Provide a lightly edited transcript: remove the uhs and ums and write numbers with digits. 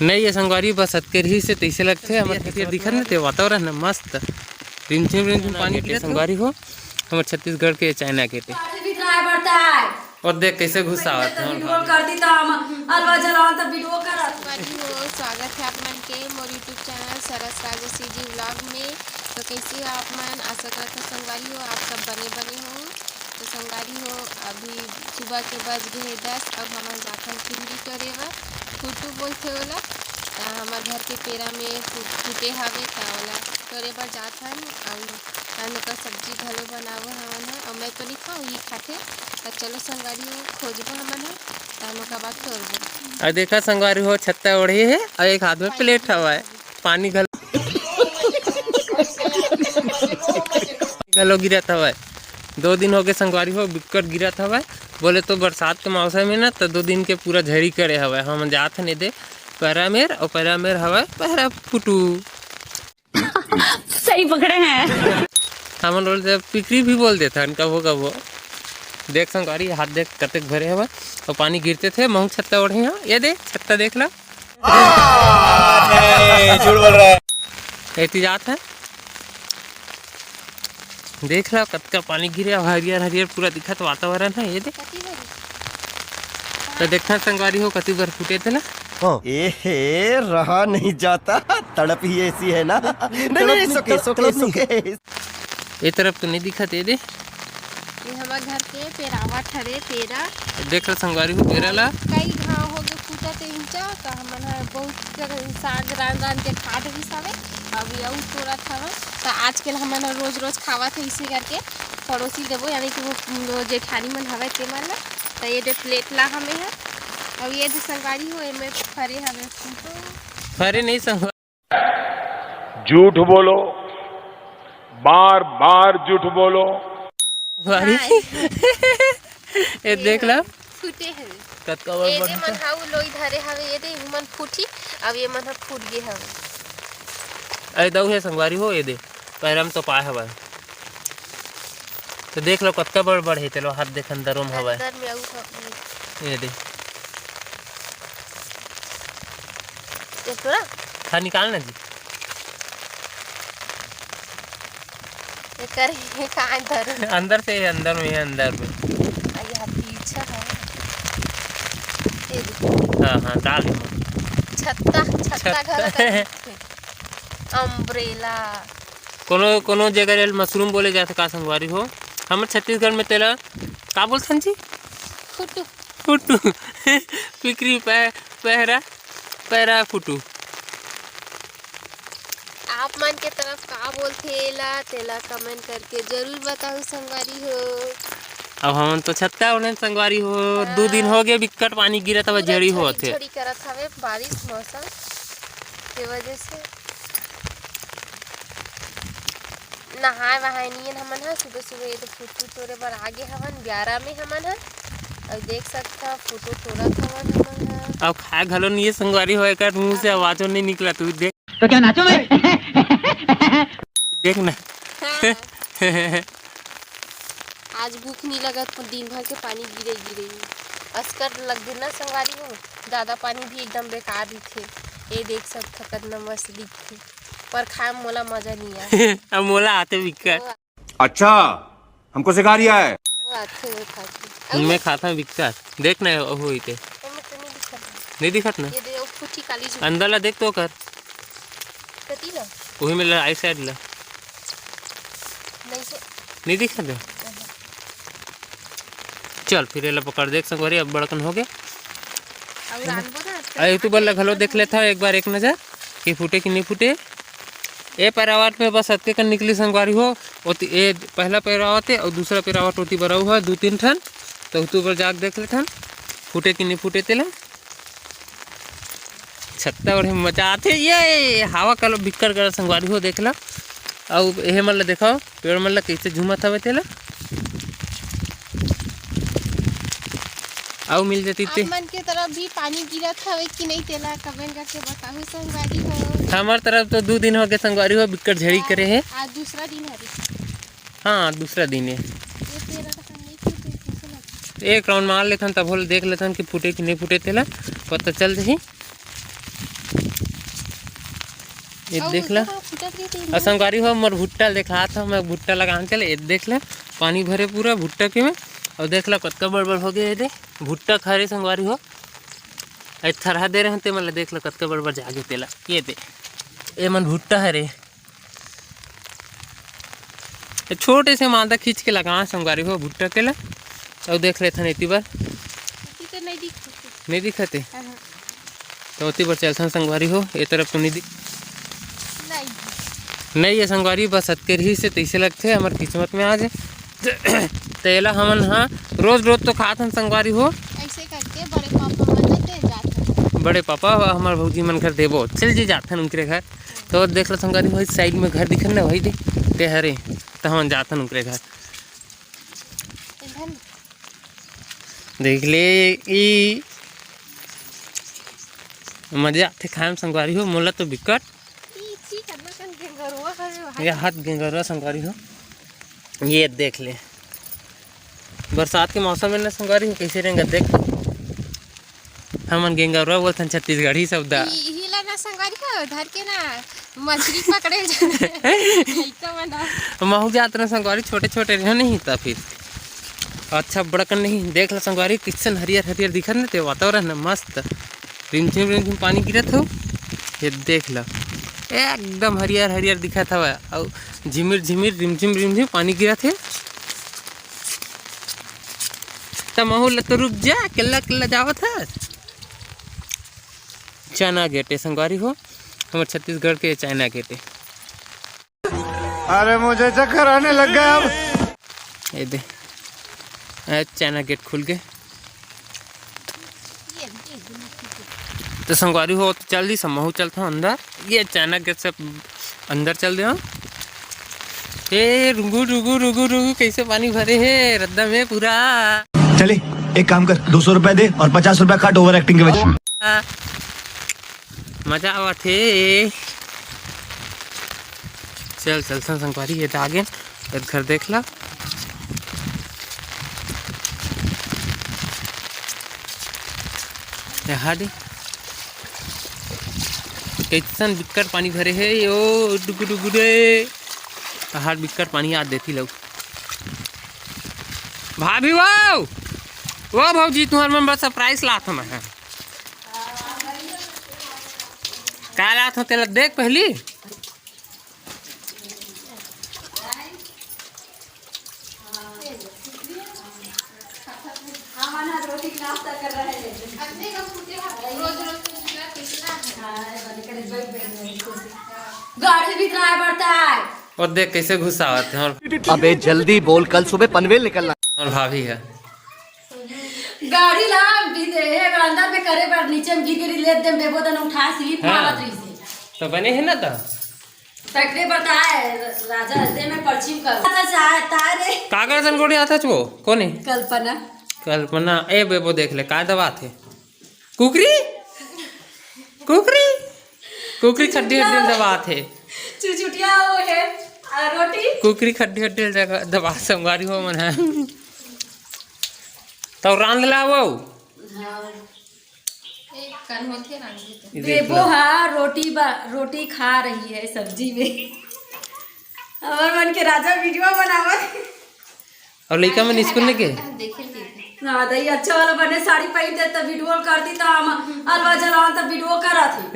नहीं ये संगवारी बस अतकेरही से तैसे लगते हमारे खेत दिखत न ते वातावरण न मस्त रिमझिम पानी के संगवारी हो हमारे छत्तीसगढ़ के चाइना के टे और देख कैसे घुसावत है स्वागत है आप मन के मोर यूट्यूब चैनल सरस राजसी जी व्लॉग में। तो कैसे हो आप मन, आशा करता संगवारी हो आप सब बने हो। तो संगवारी हो अभी सुबह के बज गए 10। अब हमारे जाखन खिचड़ी करे बर फूटू बोलते होला हमारे घर के पेरा में फूटे हवे ओला करे बर जात हन और का सब्जी घलो बनावो हमन है और मैं तो नहीं खाऊँ ये खाते। तो चलो संगवारी हो खोजबो हमन है तानो का बात तोड़बो। और देखा संगवारी हो छत्ता ओढ़ी है और एक हाथ में प्लेट हवा है पानी घलो गिरत हवा 2 दिन हो गए संगवारी हो बिकट गिरत हवा बोले तो बरसात के मौसम में ना तो 2 दिन के पूरा झड़ी करे हवा हम जात नहीं दे पैरामेर और पैरामेर हवा पैरा फुटू सही पकड़े हैं हम लोग पिकरी भी बोल देते हैं कबो कबो। देख संगवारी हाथ देख कतक भरे हवा और पानी गिरते थे महू छत्ता ओढ़े यहाँ ये देख छत्ता देख ला झूठ बोल रहा है एहतियात है देख ला कतका पानी गिरे हरियर हरियर पूरा दिखत वातावरण है ये देख। तो देखना संगवारी हो कति बार फूटे थे ना एहे रहा नहीं जाता तड़प ही ऐसी है ना नहीं सोके ये तरफ तो नहीं दिखत ये दे ये हमारे घर के पेरावा ठरे पेरा देख ला संगवारी हो पेरा ला कई घाव हो गए फूटा ते इंचा तो हमन बहुत साग रान के खाद भी सावे अभी और तोड़ा था तो आजकल हमन रोज खावा थे इसी करके पड़ोसी देवो यानी कि वो जेठानी मन हवे ते मन ला तो ये दे प्लेट ला हमें है और ये जो संगवारी हो में फरे हवे फरे नहीं संगवारी झूठ बोलो बार बार झूठ बोलो ये देख ला फूटे हवे कतका ये जे मन हाउ लोई धरे हवे ये दे मन फूटी अब ये मन फूट गए हवे अरे दऊ है संगवारी हो ये दे पैरम तो पाए हवा तो देख लो कतका बड़ है चलो हाथ देख अंदरों में हवा अंदर में आउ ये दे ये तोरा खा निकालना जी ये कर का अंदर से अंदर में ये पीछे है ये हाँ डाल छत्ता घर अम्ब्रेला कोनो जगह मशरूम बोले जाते का संगवारी हो हम छत्तीसगढ़ में तेला का बोलते जी फुटू फुटू पिकरी पैरा फुटू आप मन के तरफ का बोलते तेला कमेंट करके जरूर बताओ संगवारी हो। अब हम तो छत्ता उन्हें संगवारी हो 2 दिन हो गए बिकट पानी गिरा था जड़ी हो थे झड़ी करत हवे बारिश मौसम के वजह से नहाए वहाए हमन है सुबह ये तो फूटू तोड़े बर आगे हवन 11 में हमन है और देख सकता फूटू तोड़ा हवन हमन है अब खाए घलो नहीं ये संगवारी हो एक मुंह से आवाजों नहीं निकला तू देख तो क्या नाचो मैं देख ना आज भूख नहीं लगा तो दिन भर के पानी गिरे अस्कर लग गए ना संगवारी हो ज़्यादा पानी भी एकदम बेकार ही थे ये देख सकता कितना मस्त दिखते पर खाए मोला मजा नहीं आया अब मोला आते बिकट अच्छा हमको सिखा रिया है आते मैं खाता हूँ बिकट देख ना हो इते नहीं दिखत ना ये दे फूटी काली जो अंदर ला देख तो कर कती ना वही में आई साइड ला नहीं से नहीं दिखत है चल फिर ये ला पकड़ देख संगवारी अब बड़कन हो गए और रानबो ना अरे तू बल्ला घलो देख लेता एक बार एक नजर कि फूटे कि नहीं फूटे ये पैरावट में बस अतके कर निकली संगवारी हो ये पहला पैरावट है और दूसरा पैरावट होती बरा हुआ 2-3 ठन तो तू पर जाग देख ले ठन फूटे कि नहीं फूटे तेला छत्ता और मजा आते ये हवा कल बिक्कर कर संगवारी हो देख ला और ये मतलब देखो पेड़ मतलब कैसे झूमत हवे तेला आओ मिल जाती आप मन के तरफ भी पानी गिरत हवे कि नहीं तेला कमेंट करके बताओ संगवारी हो। हमार तरफ तो 2 दिन हो गए संगवारी हो बिकट झड़ी करे है आज दूसरा दिन है हाँ दूसरा दिन है ये तेरा तो नहीं फूटे एक राउंड मार लेथन तब देख लेथन कि फूटे कि नहीं फूटे तेला पता चल जाही ये देख ला और संगवारी हो मोर भुट्टा देखा था मैं भुट्टा लगा के ये देख ले पानी भरे पूरा भुट्टा के में और देख ला कतका बड़ हो गए रे भुट्टा खा रे संगवारी हो थरहा दे रहे ते मतलब देख ला कतका बड़ जागे तेला ये दे ये मन भुट्टा है रे छोटे से मादा खींच के लगा संगवारी हो भुट्टा के ला और देख ले था इतनी बार नहीं दिखते तो उतनी बार चलता संगवारी हो ये तरफ तो नहीं नहीं ये संगवारी बस अतकेर ही से तैसे लगते हमारे किस्मत में आज तेला हमन हाँ रोज रोज तो खात हन संगवारी हो ऐसे करके बड़े पापा मन दे जाते बड़े पापा हमारे भौजी मन घर देवो चल जी जाते हैं उनके घर तो देख लो संगवारी वही साइड में घर दिखन ना वही दे ते हरे तो हम जाते हैं उनके घर देख ले ई मजा आते खाए में संगवारी हो मोला तो बिकट ये हाथ गेंगरवा संगवारी हो ये देख ले बरसात के मौसम में ना संगवारी हो कैसे रहेंगे देख हमन गेंगरवा बोलते हैं छत्तीसगढ़ी शब्द हिला ना संगवारी को धर के ना मछली पकड़े ऐसा बना महू जात रहे संगवारी छोटे छोटे रहे नहीं था फिर अच्छा बड़कन नहीं देख ला संगवारी किसन हरियर हरियर दिखत न ते वातावरण ना मस्त रिमझिम पानी गिरत हो ये देख ला एकदम हरियर हरियर दिखत हवा और झिमिर झिमिर रिमझिम पानी गिरत है त महू ल तो रुक जा किल्ला जावत है चाइना गेट है संगवारी हो हमारे छत्तीसगढ़ के चाइना गेट है अरे मुझे चक्कर आने लग गया अब ये दे चाइना गेट खुल गए तो संगवारी हो तो चल दी समूह चलता अंदर ये चाइना गेट से अंदर चल दे ए रुगू कैसे पानी भरे है रद्दा में पूरा चले एक काम कर 200 रुपए दे और 50 रुपए काट ओवर एक्टिंग के वजह मजा आवा थे चल संगवारी ये आगे घर देख ला हाडी कैसन बिक्कट पानी भरे है यो डुगु रे हाथ बिक्कट पानी याद देती लोग भाभी वो भाजी तुम्हारे मन बड़ा सरप्राइज लात हम है क्या लात हो तेरा देख पहली गाड़ी भी किराया बढ़ता है और देख कैसे घुसा आते हैं और अबे जल्दी बोल कल सुबह पनवेल निकलना और भाभी है गाड़ी ला भी दे है बरामदा पे करे पर नीचे में गिर ले दे बेबो तन उठा स्लिप हाँ। मारत रही से तो बने है ना तो तकरे पड़ता है राजा दे में पर्ची कर चाहता रे कागज संगोड़ी आता छो कौन है कल्पना कल्पना ए बेबो देख ले का दवा थे कुकरी खड्डी हड्डी दवा थे चुचुटिया वो है रोटी कुकरी खड्डी हड्डी जगह दवा संगवारी हो मन है तो रांध ला वो बेबो हाँ रोटी खा रही है सब्जी में और मन के राजा वीडियो बनावा और लड़का मन स्कूल में के ना दही अच्छा वाला बने साड़ी पहन दे तो वीडियो करती तो हम अलवा जलावन तो वीडियो करा थी